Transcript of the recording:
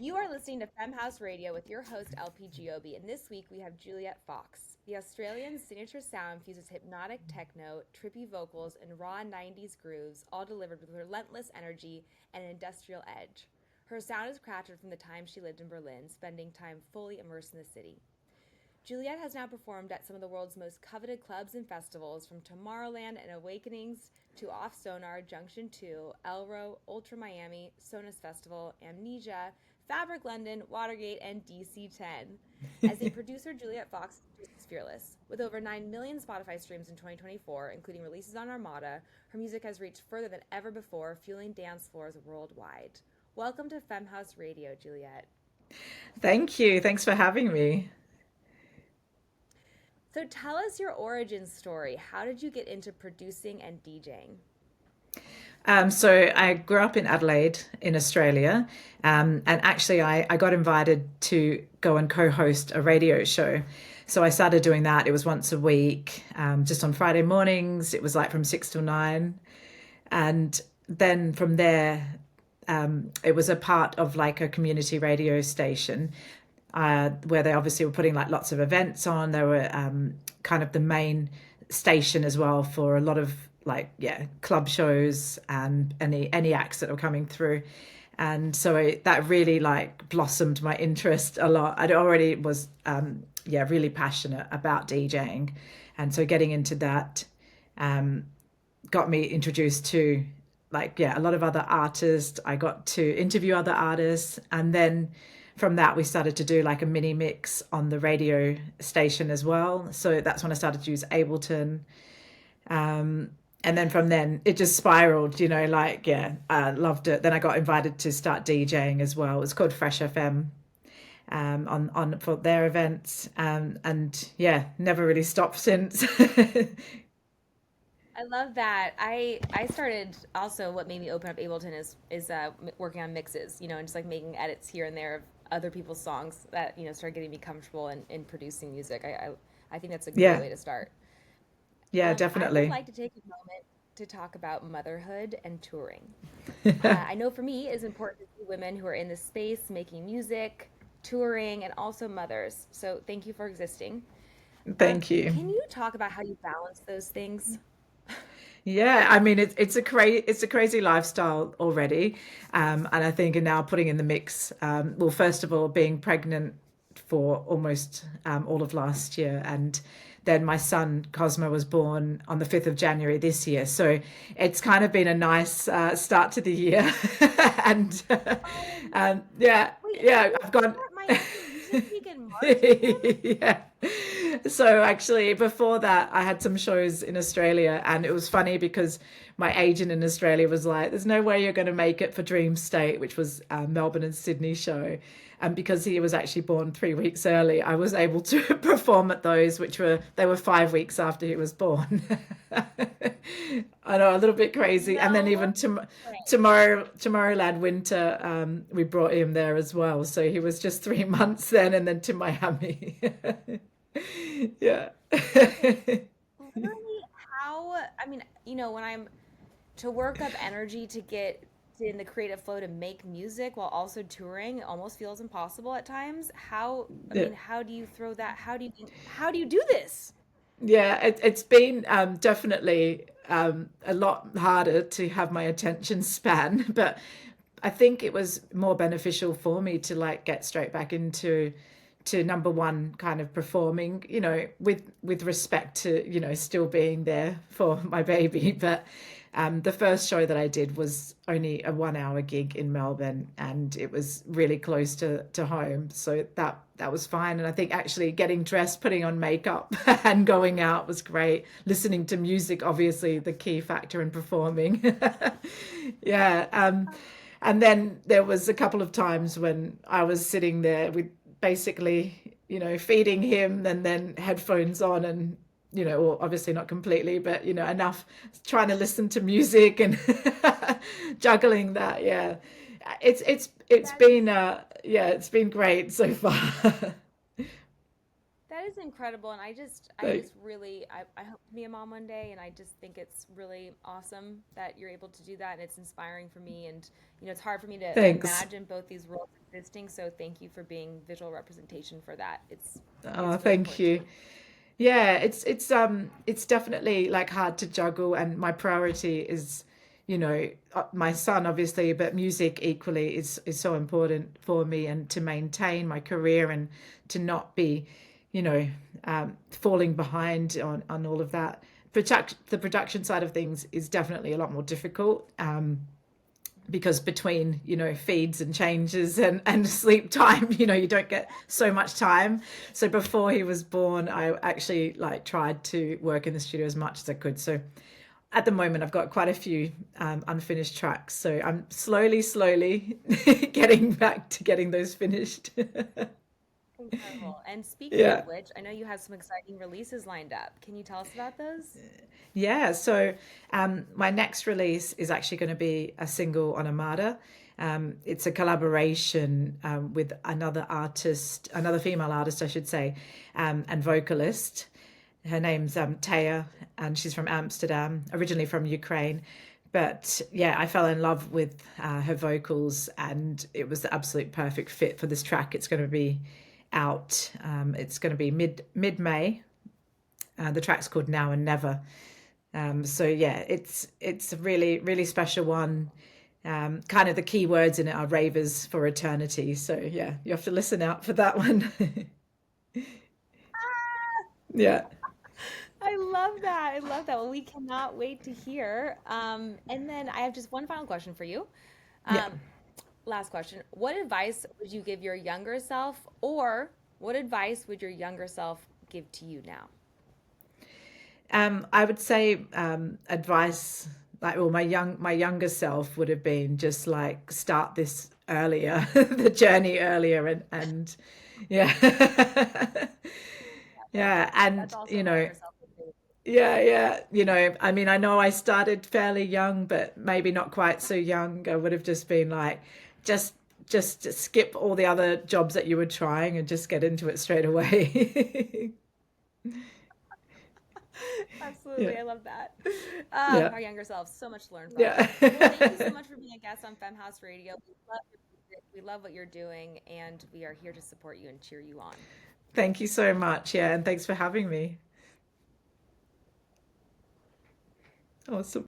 You are listening to Femme Radio with your host, LP Giobbi, and this week we have Juliet Fox. The Australian signature sound fuses hypnotic techno, trippy vocals, and raw 90s grooves, all delivered with relentless energy and an industrial edge. Her sound is crafted from the time she lived in Berlin, spending time fully immersed in the city. Juliet has now performed at some of the world's most coveted clubs and festivals, from Tomorrowland and Awakenings to Off Sonar, Junction 2, Elro, Ultra Miami, Sonus Festival, Amnesia, Fabric London, Watergate, and DC 10. As a producer, Juliet Fox is fearless. With over 9 million Spotify streams in 2024, including releases on Armada, her music has reached further than ever before, fueling dance floors worldwide. Welcome to Femhouse Radio, Juliet. Thank you. Thanks for having me. So tell us your origin story. How did you get into producing and DJing? So I grew up in Adelaide in Australia, and actually I got invited to go and co-host a radio show. So I started doing that. It was once a week, just on Friday mornings. It was like from 6 till 9, and then from there, it was a part of like a community radio station, where they obviously were putting like lots of events on. They were kind of the main station as well for a lot of like club shows and any acts that were coming through. And so that really like blossomed my interest a lot. I already was really passionate about DJing, and so getting into that um, got me introduced to a lot of other artists. I got to interview other artists, and then from that we started to do like a mini mix on the radio station as well. So that's when I started to use Ableton. And then from then it just spiraled, I loved it. Then I got invited to start DJing as well. It's called Fresh FM, on for their events, and yeah, never really stopped since. I love that. I started also, what made me open up Ableton is working on mixes, and just like making edits here and there of other people's songs that started getting me comfortable in producing music. I think that's a great Yeah, way to start. yeah, I would definitely. like to take a moment to talk about motherhood and touring. I know for me it's important to see women who are in this space making music, touring, and also mothers. So thank you for existing. Thank you. Can you talk about how you balance those things? Yeah, I mean it's a crazy lifestyle already, and I think now putting in the mix. Well, first of all, being pregnant for almost all of last year, and then my son Cosmo was born on the 5th of January this year. So it's kind of been a nice start to the year, and Oh, yeah, wait, are yeah, you I've gone. at Miami Music Week in March with him? Yeah. So actually, before that, I had some shows in Australia, and it was funny because my agent in Australia was like, "There's no way you're going to make it for Dream State," which was a Melbourne and Sydney show, and because he was actually born 3 weeks early, I was able to perform at those, which were they were 5 weeks after he was born. I know, a little bit crazy, and then No even way. Tomorrowland Winter, we brought him there as well, so he was just 3 months then, and then to Miami. Yeah. Literally, I mean, when I'm to work up energy to get in the creative flow to make music while also touring, it almost feels impossible at times. Yeah. How do you throw that? How do you do this? Yeah, it's been definitely a lot harder to have my attention span, but I think it was more beneficial for me to like get straight back into to number one kind of performing, with respect to, still being there for my baby. But the first show that I did was only a 1 hour gig in Melbourne, and it was really close to home. So that was fine. And I think actually getting dressed, putting on makeup and going out was great. Listening to music, obviously the key factor in performing. Yeah. And then there was a couple of times when I was sitting there with basically, feeding him and then headphones on, and or obviously not completely, but enough, trying to listen to music and juggling that. Yeah, it's That been is it's been great so far. that is incredible, and I So, just really I hope to be a mom one day, and I just think it's really awesome that you're able to do that, and it's inspiring for me, and it's hard for me to thanks. imagine both these roles existing. So thank you for being visual representation for that. Oh, It's really thank important to you. me. Yeah, it's definitely like hard to juggle, and my priority is, my son obviously, but music equally is so important for me, and to maintain my career and to not be, you know, falling behind on all of that. The production side of things is definitely a lot more difficult. Because between feeds and changes and sleep time, you don't get so much time. So before he was born, I actually like tried to work in the studio as much as I could. So at the moment I've got quite a few unfinished tracks, so I'm slowly getting back to getting those finished. Incredible. And speaking Yeah. of which, I know you have some exciting releases lined up. Can you tell us about those? Yeah, so my next release is actually going to be a single on Armada. It's a collaboration with another artist, another female artist, I should say, and vocalist. Her name's Taya, and she's from Amsterdam, originally from Ukraine. But yeah, I fell in love with her vocals, and it was the absolute perfect fit for this track. It's going to be out. It's going to be mid May. The track's called Now and Never. So yeah, it's a really special one. Kind of the key words in it are ravers for eternity. So yeah, you have to listen out for that one. Yeah, I love that. I love that. Well, we cannot wait to hear. And then I have just one final question for you. yeah. Um, Last question. What advice would you give your younger self, or what advice would your younger self give to you now? I would say advice like, well, my younger self would have been just like start this earlier, the journey earlier, and yeah, yeah, That's and also my younger self would say. yeah. I mean, I know I started fairly young, but maybe not quite so young. I would have just been like, just just skip all the other jobs that you were trying and just get into it straight away. Absolutely. Yeah, I love that. yeah, Our younger selves, so much to learn from. Well, thank you so yeah. much for being a guest on Femme House Radio. We love your music. We love what you're doing, and we are here to support you and cheer you on. Thank you so much. Yeah, and thanks for having me. Awesome.